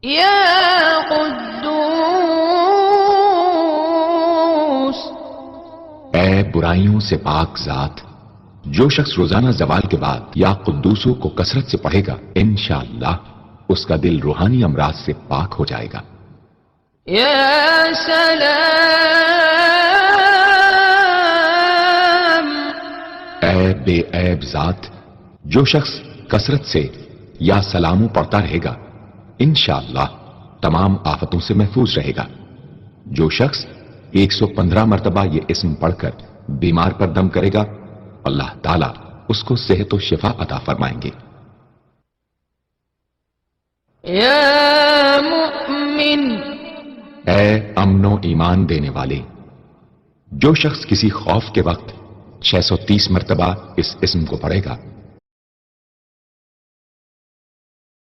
یا قدوس، اے برائیوں سے پاک ذات، جو شخص روزانہ زوال کے بعد یا قدوسو کو کثرت سے پڑھے گا انشاءاللہ اس کا دل روحانی امراض سے پاک ہو جائے گا۔ یا سلام، اے بے عیب ذات، جو شخص کثرت سے یا سلامو پڑھتا رہے گا انشاءاللہ تمام آفتوں سے محفوظ رہے گا۔ جو شخص 115 مرتبہ یہ اسم پڑھ کر بیمار پر دم کرے گا اللہ تعالیٰ اس کو صحت و شفا عطا فرمائیں گے۔ یا مؤمن، اے امن و ایمان دینے والے، جو شخص کسی خوف کے وقت 630 مرتبہ اس اسم کو پڑھے گا